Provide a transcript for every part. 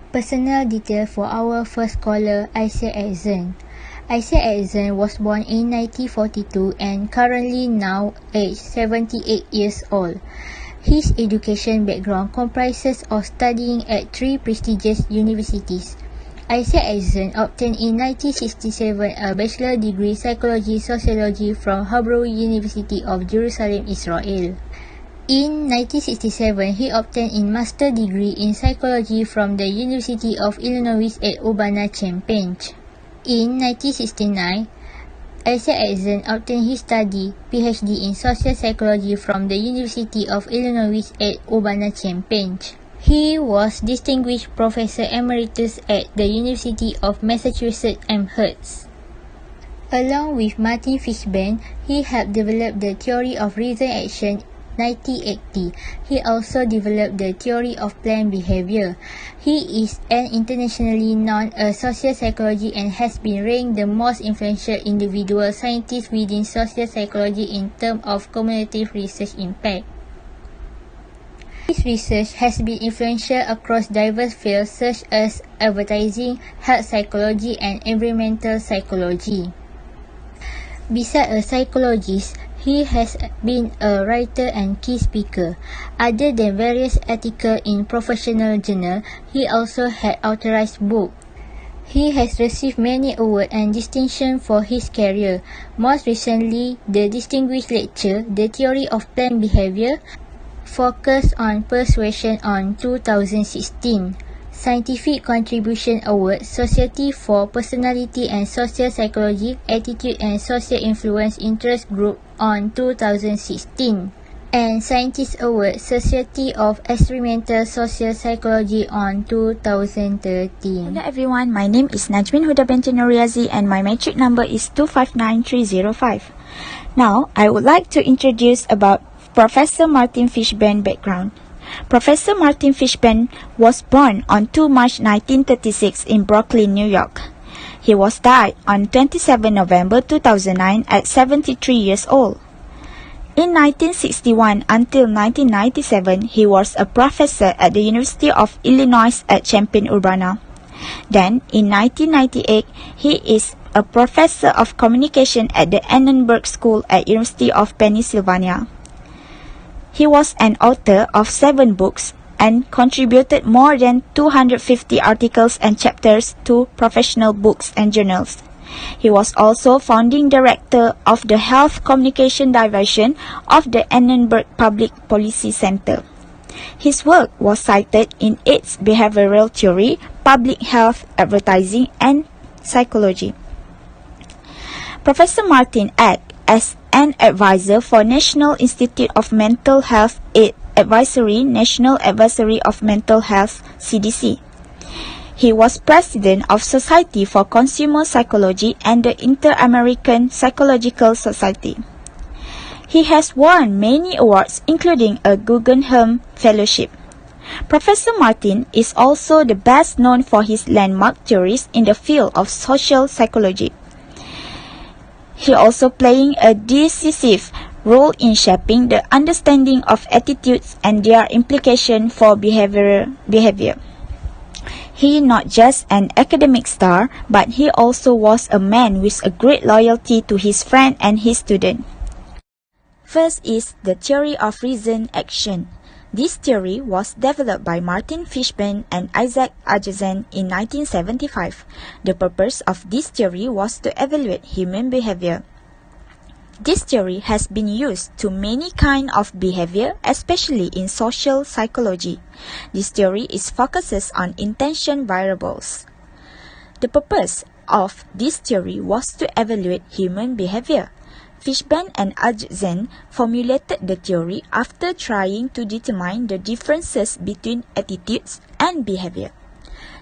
Personal detail for our first caller, Ajzen. Ajzen was born in 1942 and currently now aged 78 years old. His education background comprises of studying at 3 prestigious universities. Ajzen obtained in 1967 a bachelor degree psychology sociology from Hebrew University of Jerusalem, Israel. In 1967, he obtained a master degree in psychology from the University of Illinois at Urbana-Champaign. In 1969, Ajzen obtained his PhD in social psychology from the University of Illinois at Urbana-Champaign. He was Distinguished Professor Emeritus at the University of Massachusetts Amherst. Along with Martin Fishbein, he helped develop the theory of reason action 1980. He also developed the theory of planned behavior. He is an internationally known social psychology and has been ranked the most influential individual scientist within social psychology in terms of cumulative research impact. His research has been influential across diverse fields such as advertising, health psychology, and environmental psychology. Besides a psychologist, he has been a writer and key speaker. Other than various articles in professional journals, he also had authorized books. He has received many awards and distinctions for his career. Most recently, the distinguished lecture, The Theory of Planned Behavior, focused on persuasion on 2016. Scientific Contribution Award, Society for Personality and Social Psychology, Attitude and Social Influence Interest Group on 2016. And Scientist Award, Society of Experimental Social Psychology on 2013. Hello everyone, my name is Najmin Huda Binti Noryazi and my metric number is 259305. Now, I would like to introduce about Professor Martin Fishbein background. Professor Martin Fishbein was born on 2 March 1936 in Brooklyn, New York. He was died on 27 November 2009 at 73 years old. In 1961 until 1997, he was a professor at the University of Illinois at Champaign-Urbana. Then, in 1998, he is a professor of communication at the Annenberg School at University of Pennsylvania. He was an author of 7 books and contributed more than 250 articles and chapters to professional books and journals. He was also founding director of the Health Communication Division of the Annenberg Public Policy Center. His work was cited in its behavioral theory, public health, advertising, and psychology. Professor Martin acted as an advisor for National Institute of Mental Health Advisory, National Advisory of Mental Health, CDC. He was president of Society for Consumer Psychology and the Inter-American Psychological Society. He has won many awards, including a Guggenheim Fellowship. Professor Martin is also the best known for his landmark theories in the field of social psychology. He also playing a decisive role in shaping the understanding of attitudes and their implication for behavior. He not just an academic star, but he also was a man with a great loyalty to his friend and his student. First is the theory of reason action. This theory was developed by Martin Fishbein and Icek in 1975. The purpose of this theory was to evaluate human behavior. This theory has been used to many kinds of behavior, especially in social psychology. This theory focuses on intention variables. The purpose of this theory was to evaluate human behavior. Fishbein and Ajzen formulated the theory after trying to determine the differences between attitudes and behavior.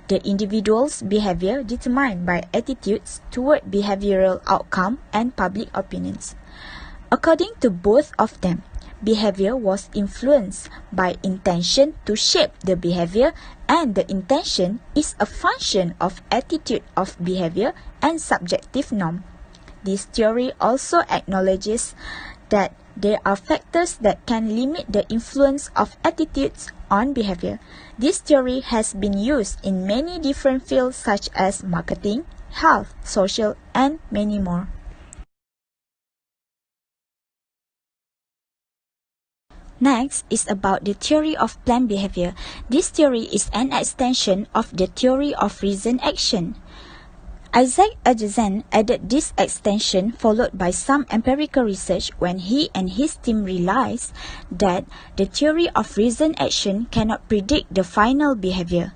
The individual's behavior determined by attitudes toward behavioral outcome and public opinions. According to both of them, behavior was influenced by intention to shape the behavior, and the intention is a function of attitude of behavior and subjective norm. This theory also acknowledges that there are factors that can limit the influence of attitudes on behavior. This theory has been used in many different fields such as marketing, health, social, and many more. Next is about the theory of planned behavior. This theory is an extension of the theory of reasoned action. Ajzen added this extension followed by some empirical research when he and his team realized that the theory of reasoned action cannot predict the final behavior.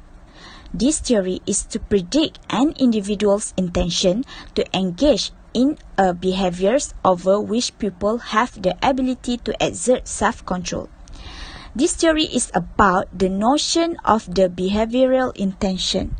This theory is to predict an individual's intention to engage in a behaviors over which people have the ability to exert self-control. This theory is about the notion of the behavioral intention.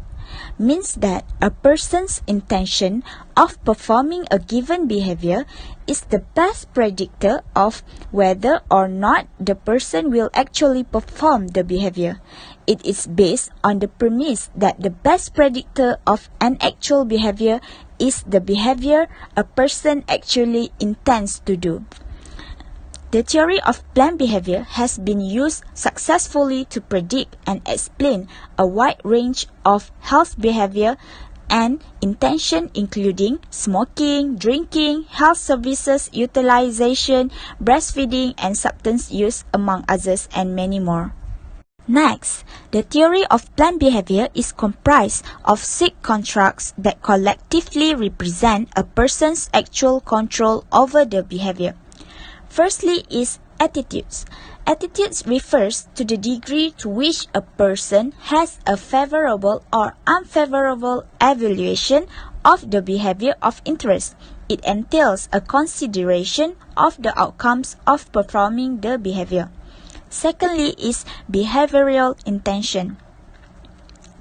Means that a person's intention of performing a given behavior is the best predictor of whether or not the person will actually perform the behavior. It is based on the premise that the best predictor of an actual behavior is the behavior a person actually intends to do. The theory of planned behavior has been used successfully to predict and explain a wide range of health behavior and intention, including smoking, drinking, health services utilization, breastfeeding, and substance use, among others, and many more. Next, the theory of planned behavior is comprised of 6 constructs that collectively represent a person's actual control over the behavior. Firstly is attitudes. Attitudes refers to the degree to which a person has a favorable or unfavorable evaluation of the behavior of interest. It entails a consideration of the outcomes of performing the behavior. Secondly is behavioral intention.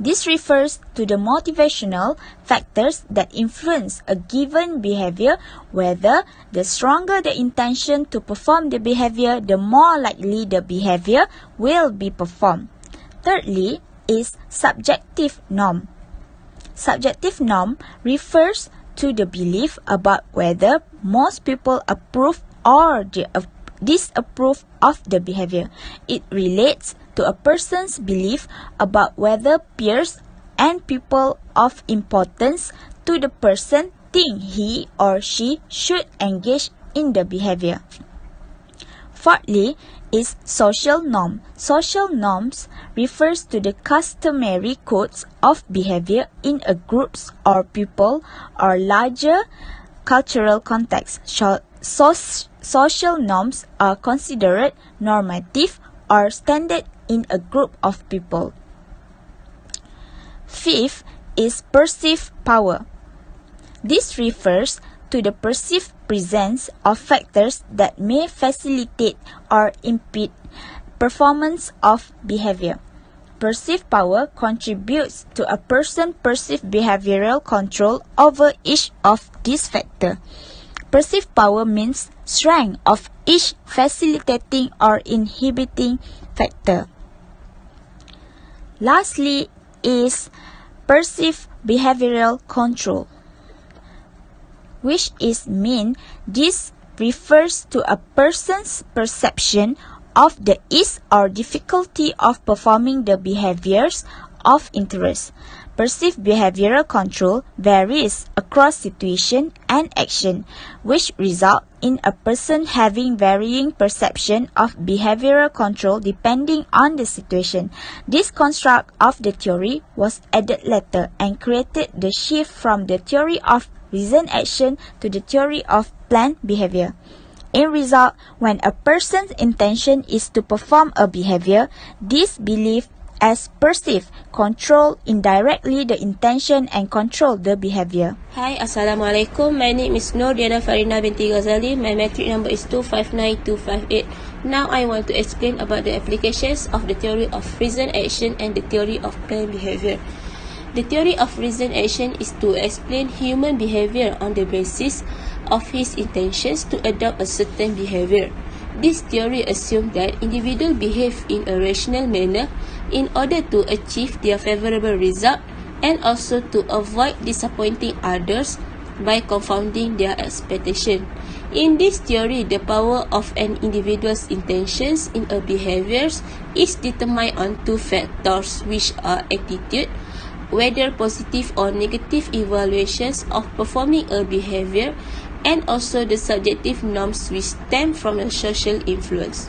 This refers to the motivational factors that influence a given behavior, whether the stronger the intention to perform the behavior, the more likely the behavior will be performed. Thirdly is subjective norm. Subjective norm refers to the belief about whether most people approve or disapprove of the behavior. It relates to a person's belief about whether peers and people of importance to the person think he or she should engage in the behavior. Fourthly is social norm. Social norms refers to the customary codes of behavior in a groups or people or larger cultural context. Social norms are considered normative or standard in a group of people. Fifth is perceived power. This refers to the perceived presence of factors that may facilitate or impede performance of behavior. Perceived power contributes to a person's perceived behavioral control over each of these factors. Perceived power means strength of each facilitating or inhibiting factor. Lastly is perceived behavioral control, which is mean this refers to a person's perception of the ease or difficulty of performing the behaviors of interest. Perceived behavioral control varies across situation and action, which result in a person having varying perception of behavioral control depending on the situation. This construct of the theory was added later and created the shift from the theory of reasoned action to the theory of planned behavior. In result, when a person's intention is to perform a behavior, this belief as perceived control indirectly the intention and control the behavior. Hi, Assalamualaikum. My name is Diyana Farina Binti Ghazali. My metric number is 259258. Now I want to explain about the applications of the theory of reasoned action and the theory of planned behavior. The theory of reasoned action is to explain human behavior on the basis of his intentions to adopt a certain behavior. This theory assumes that individuals behave in a rational manner in order to achieve their favorable result and also to avoid disappointing others by confounding their expectation. In this theory, the power of an individual's intentions in a behavior is determined on two factors, which are attitude, whether positive or negative evaluations of performing a behavior, and also the subjective norms which stem from the social influence.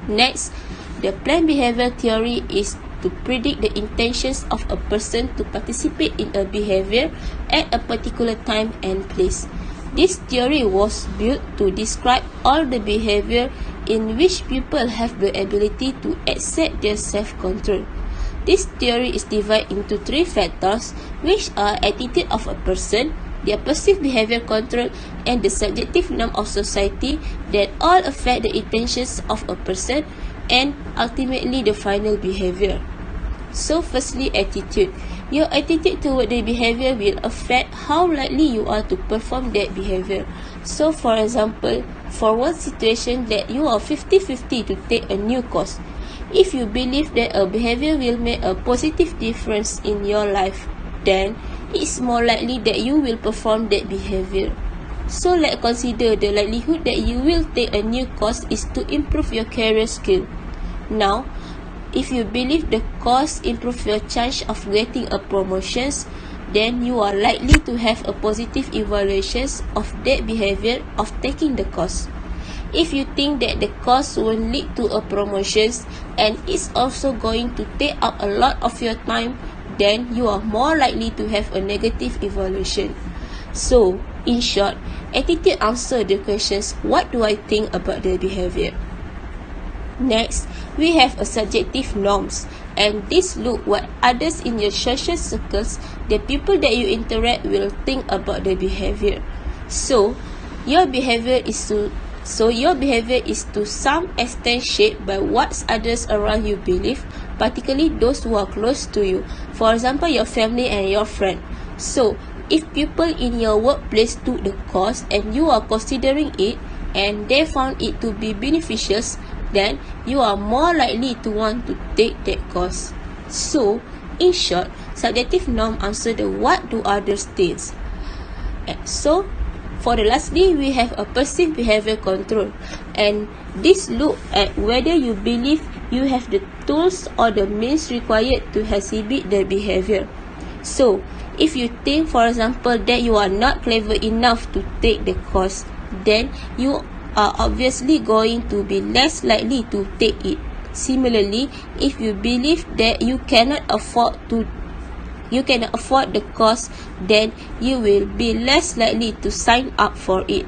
Next, the planned behavior theory is to predict the intentions of a person to participate in a behavior at a particular time and place. This theory was built to describe all the behavior in which people have the ability to exert their self-control. This theory is divided into three factors, which are attitude of a person, their perceived behavior control, and the subjective norm of society that all affect the intentions of a person and ultimately the final behavior. So firstly, attitude. Your attitude toward the behavior will affect how likely you are to perform that behavior. So for example, for one situation that you are 50-50 to take a new course, if you believe that a behavior will make a positive difference in your life, then it's more likely that you will perform that behavior. So let's consider the likelihood that you will take a new course is to improve your career skill. Now, if you believe the course improves your chance of getting a promotion, then you are likely to have a positive evaluation of that behavior of taking the course. If you think that the course will lead to a promotion and is also going to take up a lot of your time, then you are more likely to have a negative evaluation. So, in short, attitude answers the questions, what do I think about the behavior? Next, we have a subjective norms, and this look what others in your social circles, the people that you interact will think about the behavior. So your behavior is to some extent shaped by what others around you believe, particularly those who are close to you. For example, your family and your friend. So if people in your workplace took the course and you are considering it and they found it to be beneficial, then you are more likely to want to take that course. So, in short, subjective norm answer the what do others think. So, for the lastly, we have a perceived behavior control, and this look at whether you believe you have the tools or the means required to exhibit the behavior. So, if you think, for example, that you are not clever enough to take the course, then you are obviously going to be less likely to take it. Similarly, if you believe that you cannot afford the course, then you will be less likely to sign up for it.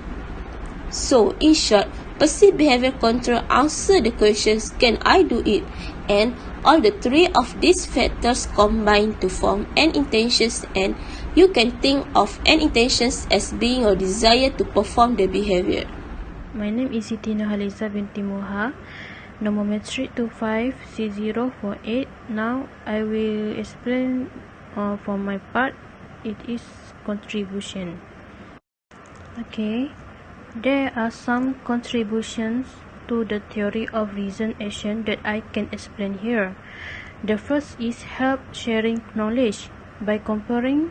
So, in short, perceived behavior control answer the questions, can I do it? And all the three of these factors combine to form an intention, and you can think of an intention as being a desire to perform the behavior. My name is Siti Nurhaliza Binti Muha, number metric 25C048. Now I will explain for my part, it is contribution. Okay, there are some contributions to the theory of reason action that I can explain here. The first is help sharing knowledge. By comparing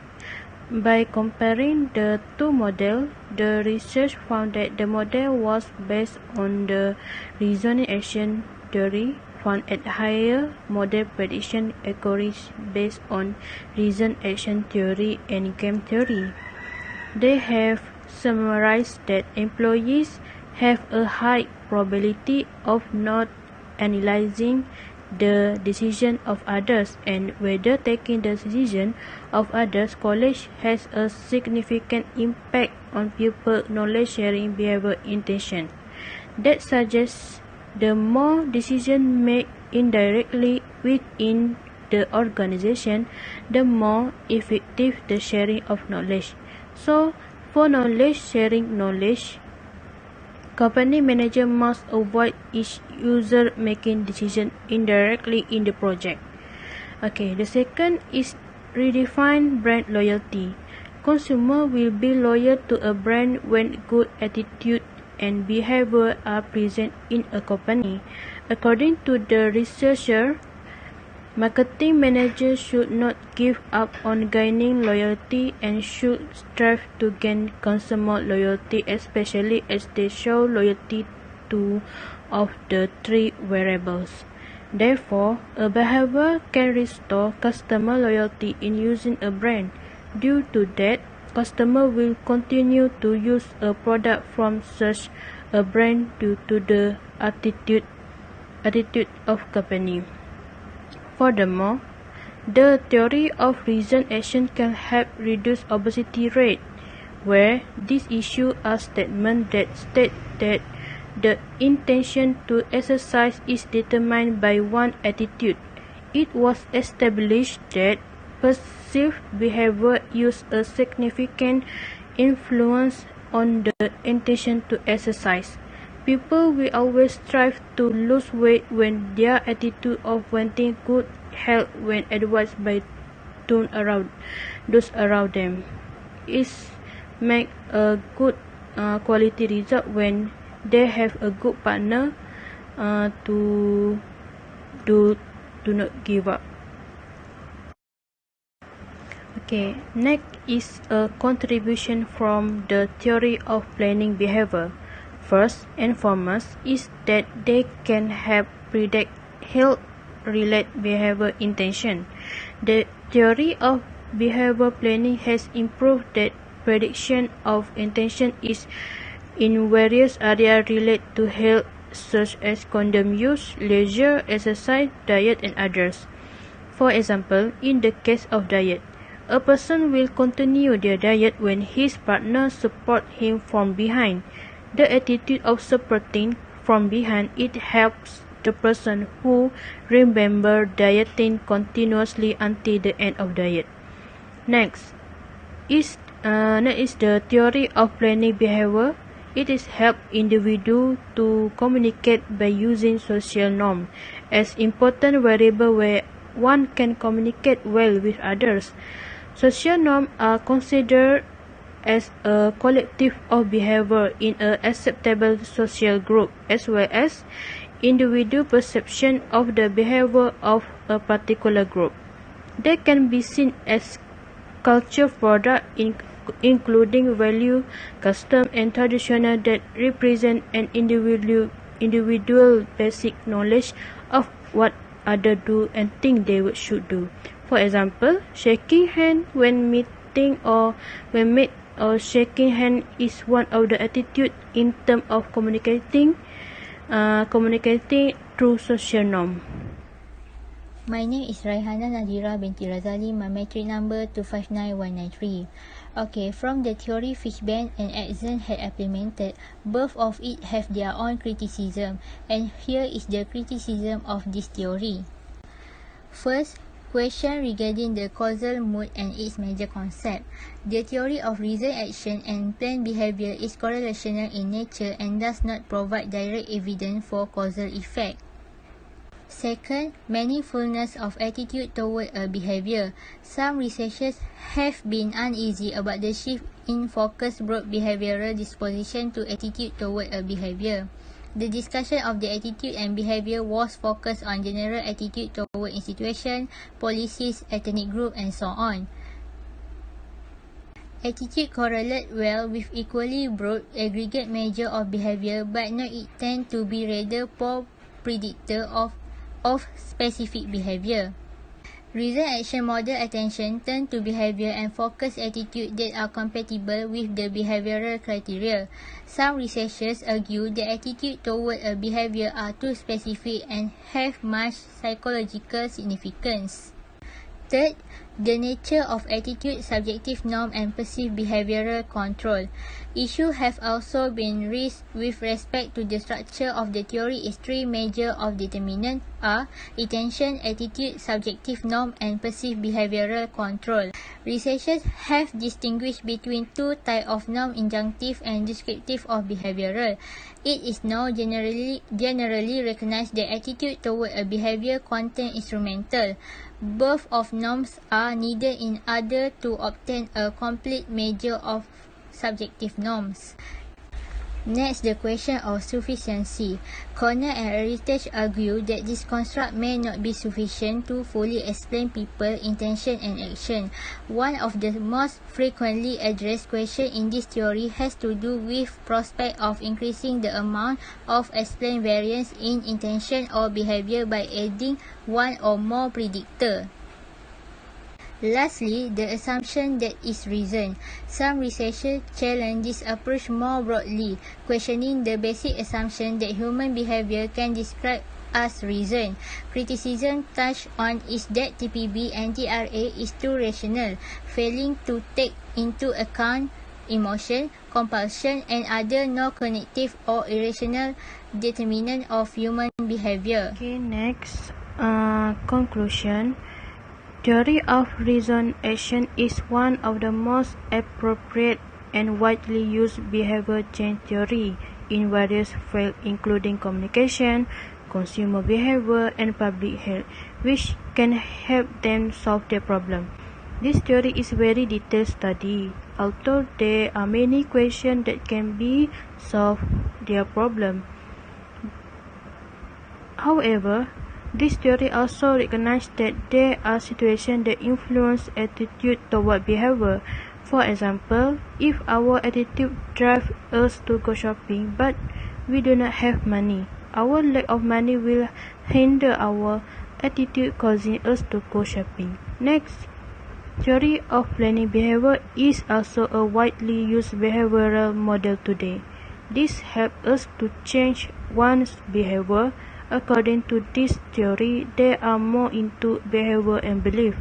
the two models, the research found that the model was based on the reasoning action theory found at higher model prediction accuracy based on reason action theory and game theory. They have summarized that employees have a high probability of not analyzing the decision of others, and whether taking the decision of others college has a significant impact on people knowledge sharing behavior intention. That suggests the more decisions made indirectly within the organization, the more effective the sharing of knowledge. So for knowledge sharing company manager must avoid each user making decision indirectly in the project. Okay, the second is redefine brand loyalty. Consumer will be loyal to a brand when good attitude and behavior are present in a company. According to the researcher, marketing managers should not give up on gaining loyalty and should strive to gain consumer loyalty, especially as they show loyalty to of the three variables. Therefore, a behavior can restore customer loyalty in using a brand. Due to that, customer will continue to use a product from such a brand due to the attitude of company. Furthermore, the theory of reason action can help reduce obesity rate, where these issues are statements that state that the intention to exercise is determined by one's attitude. It was established that perceived behavior uses a significant influence on the intention to exercise. People will always strive to lose weight when their attitude of wanting good health when advised by those around them is make a good quality result when they have a good partner to not give up. Okay, next is a contribution from the theory of planning behavior. First and foremost is that they can help predict health-related behavior intention. The theory of behavior planning has improved that prediction of intention is in various areas related to health such as condom use, leisure, exercise, diet, and others. For example, in the case of diet, a person will continue their diet when his partner supports him from behind. The attitude of supporting from behind, it helps the person who remember dieting continuously until the end of diet. Next is the theory of planning behavior. It is help individual to communicate by using social norm as important variable where one can communicate well with others. Social norms are considered as a collective of behavior in an acceptable social group, as well as individual perception of the behavior of a particular group. They can be seen as culture product including value, custom, and traditional that represent an individual basic knowledge of what others do and think they should do. For example, shaking hand when meeting or when met or shaking hand is one of the attitude in terms of communicating through social norm. My name is Raihanah Nadhirah Binti Razali. My metric number 259193. Okay, from the theory Fishbein and Ajzen had implemented, both of it have their own criticism, and here is the criticism of this theory. First, question regarding the causal mode and its major concept. The theory of reason action and planned behavior is correlational in nature and does not provide direct evidence for causal effect. Second, meaningfulness of attitude toward a behavior. Some researchers have been uneasy about the shift in focus broad behavioral disposition to attitude toward a behavior. The discussion of the attitude and behavior was focused on general attitude toward institution, policies, ethnic group, and so on. Attitude correlate well with equally broad aggregate measure of behavior, but not it tend to be rather poor predictor of specific behavior. Reason action model attention turn to behavior and focus attitude that are compatible with the behavioral criteria. Some researchers argue the attitude toward a behavior are too specific and have much psychological significance. Third, the nature of attitude, subjective norm, and perceived behavioral control. Issues have also been raised with respect to the structure of the theory is three major of determinant are intention, attitude, subjective norm, and perceived behavioral control. Researchers have distinguished between two types of norm, injunctive and descriptive of behavioral. It is now generally recognized that attitude toward a behavior contain instrumental. Both of norms are needed in order to obtain a complete measure of subjective norms. Next, the question of sufficiency. Corner and Heritage argue that this construct may not be sufficient to fully explain people, intention and action. One of the most frequently addressed questions in this theory has to do with prospect of increasing the amount of explained variance in intention or behavior by adding one or more predictor. Lastly, the assumption that is reason. Some researchers challenge this approach more broadly, questioning the basic assumption that human behavior can describe as reason. Criticism touched on is that TPB and TRA is too rational, failing to take into account emotion, compulsion and other non-cognitive or irrational determinants of human behavior. Okay, next, conclusion. Theory of reason action is one of the most appropriate and widely used behavior change theory in various fields including communication, consumer behavior, and public health, which can help them solve their problem. This theory is very detailed study. Although there are many questions that can be solved their problem. However, this theory also recognizes that there are situations that influence attitude toward behavior. For example, if our attitude drives us to go shopping but we do not have money, our lack of money will hinder our attitude, causing us to go shopping. Next, theory of planning behavior is also a widely used behavioral model today. This helps us to change one's behavior. According to this theory, they are more into behavior and belief.